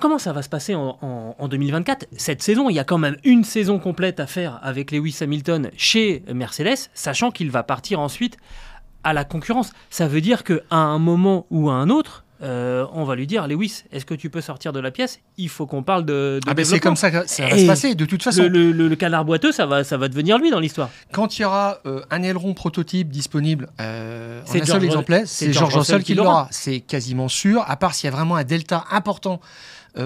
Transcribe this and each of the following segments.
comment ça va se passer en 2024 ? Cette saison, il y a quand même une saison complète à faire avec Lewis Hamilton chez Mercedes, sachant qu'il va partir ensuite à la concurrence. Ça veut dire qu'à un moment ou à un autre, on va lui dire, Lewis, est-ce que tu peux sortir de la pièce ? Il faut qu'on parle de ben c'est comme ça que ça va se passer, de toute façon. Le canard boiteux, ça va devenir lui dans l'histoire. Quand il y aura un aileron prototype disponible en un seul exemplaire, c'est George Russell qui l'aura. C'est quasiment sûr, à part s'il y a vraiment un delta important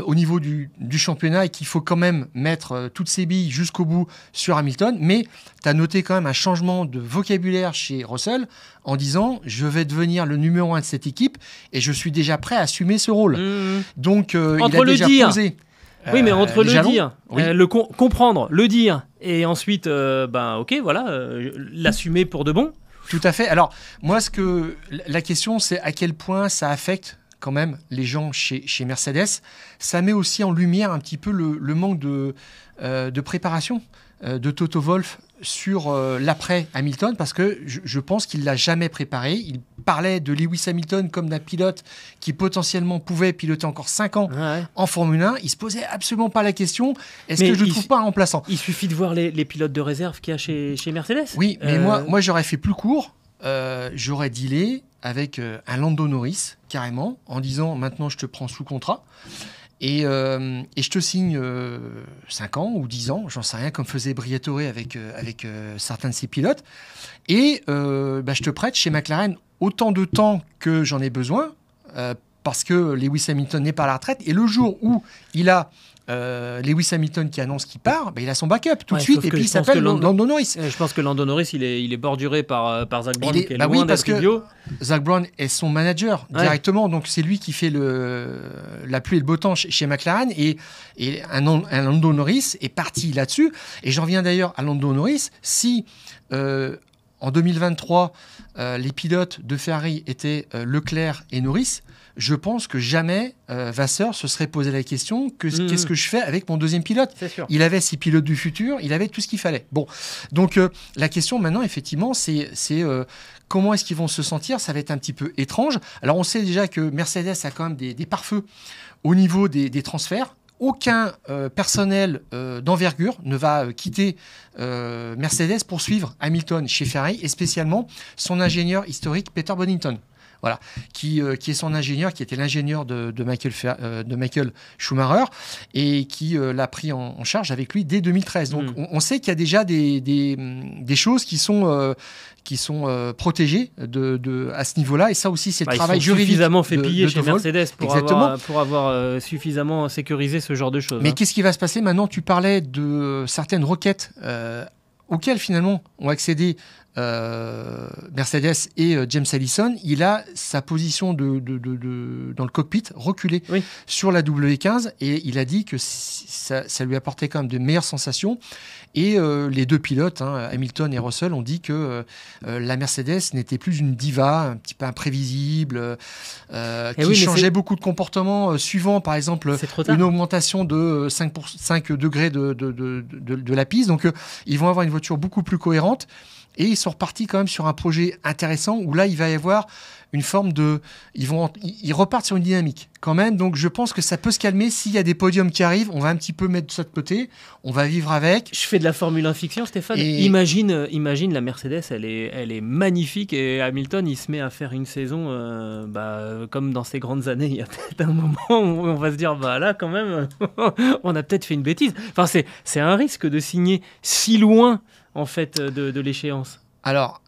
au niveau du championnat et qu'il faut quand même mettre toutes ses billes jusqu'au bout sur Hamilton. Mais tu as noté quand même un changement de vocabulaire chez Russell en disant « je vais devenir le numéro 1 de cette équipe et je suis déjà prêt à assumer ce rôle ». Donc il a déjà posé... Oui, mais entre le jalons, dire, le comprendre, le dire, et ensuite, ok, voilà, l'assumer pour de bon. Tout à fait. Alors, moi, la question, c'est à quel point ça affecte quand même les gens chez Mercedes. Ça met aussi en lumière un petit peu le manque de préparation de Toto Wolff sur l'après Hamilton, parce que je pense qu'il ne l'a jamais préparé. Il parlait de Lewis Hamilton comme d'un pilote qui potentiellement pouvait piloter encore 5 ans en Formule 1. Il ne se posait absolument pas la question, est-ce que je ne trouve pas un remplaçant ? Il suffit de voir les pilotes de réserve qu'il y a chez Mercedes. Oui, mais moi j'aurais fait plus court. J'aurais dealé avec un Lando Norris, carrément, en disant maintenant je te prends sous contrat et je te signe 5 ans ou 10 ans, j'en sais rien, comme faisait Briatore avec certains de ses pilotes, et je te prête chez McLaren autant de temps que j'en ai besoin, parce que Lewis Hamilton n'est pas à la retraite, et le jour où il a Lewis Hamilton qui annonce qu'il part, il a son backup tout de suite, et puis il s'appelle Lando Norris. Je pense que Lando Norris, il est borduré par Zak Brown, qui est loin loin parce d'être idiot. Que Zak Brown est son manager directement, donc c'est lui qui fait la pluie et le beau temps chez McLaren, et un Lando Norris est parti là-dessus. Et j'en viens d'ailleurs à Lando Norris. Si en 2023 les pilotes de Ferrari étaient Leclerc et Norris, je pense que jamais Vasseur se serait posé la question qu'est-ce que je fais avec mon deuxième pilote ? Il avait ses pilotes du futur, il avait tout ce qu'il fallait. Bon, donc la question maintenant, effectivement, c'est comment est-ce qu'ils vont se sentir ? Ça va être un petit peu étrange. Alors on sait déjà que Mercedes a quand même des pare-feux au niveau des transferts. Aucun personnel d'envergure ne va quitter Mercedes pour suivre Hamilton chez Ferrari, et spécialement son ingénieur historique Peter Bonington. Voilà, qui est son ingénieur, qui était l'ingénieur de Michael Schumacher, et qui l'a pris en charge avec lui dès 2013. Donc on sait qu'il y a déjà des choses qui sont protégées à ce niveau-là, et ça aussi c'est le travail juridique. Suffisamment fait piller chez Vol. Mercedes pour avoir suffisamment sécurisé ce genre de choses. Mais qu'est-ce qui va se passer maintenant ? Tu parlais de certaines requêtes auxquelles finalement ont accédé Mercedes et James Allison. Il a sa position dans le cockpit reculée sur la W15, et il a dit que ça lui apportait quand même de meilleures sensations. Et les deux pilotes, Hamilton et Russell, ont dit que la Mercedes n'était plus une diva, un petit peu imprévisible, qui changeait beaucoup de comportements, suivant par exemple une augmentation de 5 degrés de la piste. Donc ils vont avoir une voiture beaucoup plus cohérente. Et ils sont repartis quand même sur un projet intéressant où là, il va y avoir une forme de... Ils repartent sur une dynamique quand même. Donc, je pense que ça peut se calmer. S'il y a des podiums qui arrivent, on va un petit peu mettre ça de côté. On va vivre avec. Je fais de la Formule 1 fiction, Stéphane. Imagine la Mercedes, elle est magnifique, et Hamilton, il se met à faire une saison comme dans ses grandes années. Il y a peut-être un moment où on va se dire, là, quand même, on a peut-être fait une bêtise. Enfin, c'est un risque de signer si loin en fait de l'échéance. Alors,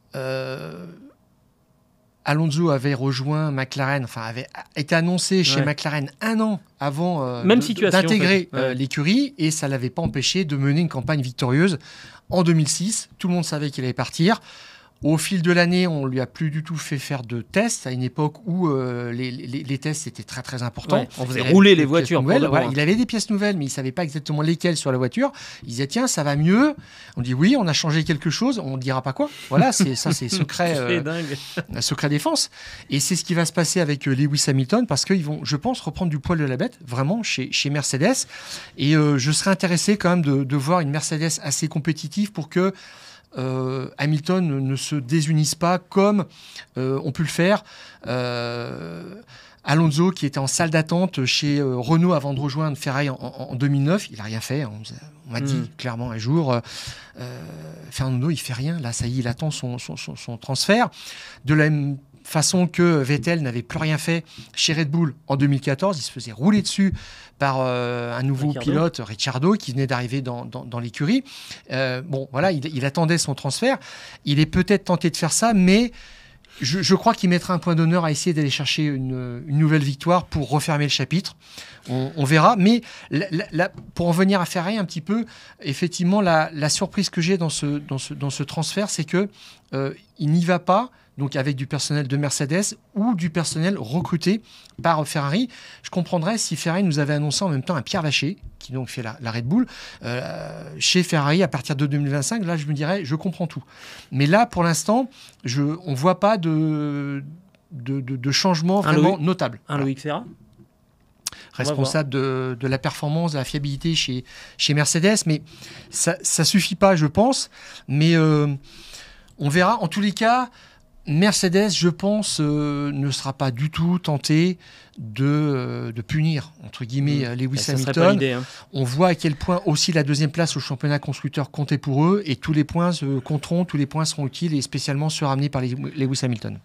Alonso avait rejoint McLaren, avait été annoncé chez McLaren 1 an avant d'intégrer l'écurie, et ça ne l'avait pas empêché de mener une campagne victorieuse en 2006. Tout le monde savait qu'il allait partir. Au fil de l'année, on ne lui a plus du tout fait faire de tests, à une époque où les tests étaient très très importants. On faisait rouler les voitures. Il avait des pièces nouvelles, mais il ne savait pas exactement lesquelles sur la voiture. Il disait, tiens, ça va mieux. On dit, oui, on a changé quelque chose, on ne dira pas quoi. Voilà, c'est secret défense. Et c'est ce qui va se passer avec Lewis Hamilton, parce qu'ils vont, je pense, reprendre du poil de la bête, vraiment, chez Mercedes. Et je serais intéressé quand même de voir une Mercedes assez compétitive pour que Hamilton ne se désunisse pas comme on peut le faire Alonso, qui était en salle d'attente chez Renault avant de rejoindre Ferrari en 2009, il n'a rien fait. On m'a dit clairement un jour, Fernando, il fait rien. Là, ça y est, il attend son transfert. De la même façon que Vettel n'avait plus rien fait chez Red Bull en 2014, il se faisait rouler dessus par un nouveau pilote, Ricciardo, qui venait d'arriver dans l'écurie. Voilà, il attendait son transfert. Il est peut-être tenté de faire ça, mais je crois qu'il mettra un point d'honneur à essayer d'aller chercher une nouvelle victoire pour refermer le chapitre. On verra. Mais pour en venir à Ferrari un petit peu, effectivement, la surprise que j'ai dans ce transfert, c'est que il n'y va pas donc avec du personnel de Mercedes ou du personnel recruté par Ferrari. Je comprendrais si Ferrari nous avait annoncé en même temps un Pierre Vacher, qui donc fait la Red Bull, chez Ferrari à partir de 2025. Là, je me dirais, je comprends tout. Mais là, pour l'instant, on ne voit pas de changement vraiment notable. Loïc Ferra responsable de la performance, de la fiabilité chez Mercedes. Mais ça ne suffit pas, je pense. Mais on verra. En tous les cas, Mercedes, je pense, ne sera pas du tout tenté de punir, entre guillemets, Lewis Hamilton. On voit à quel point aussi la deuxième place au championnat constructeur comptait pour eux, et tous les points compteront, tous les points seront utiles, et spécialement ceux ramenés par Lewis Hamilton.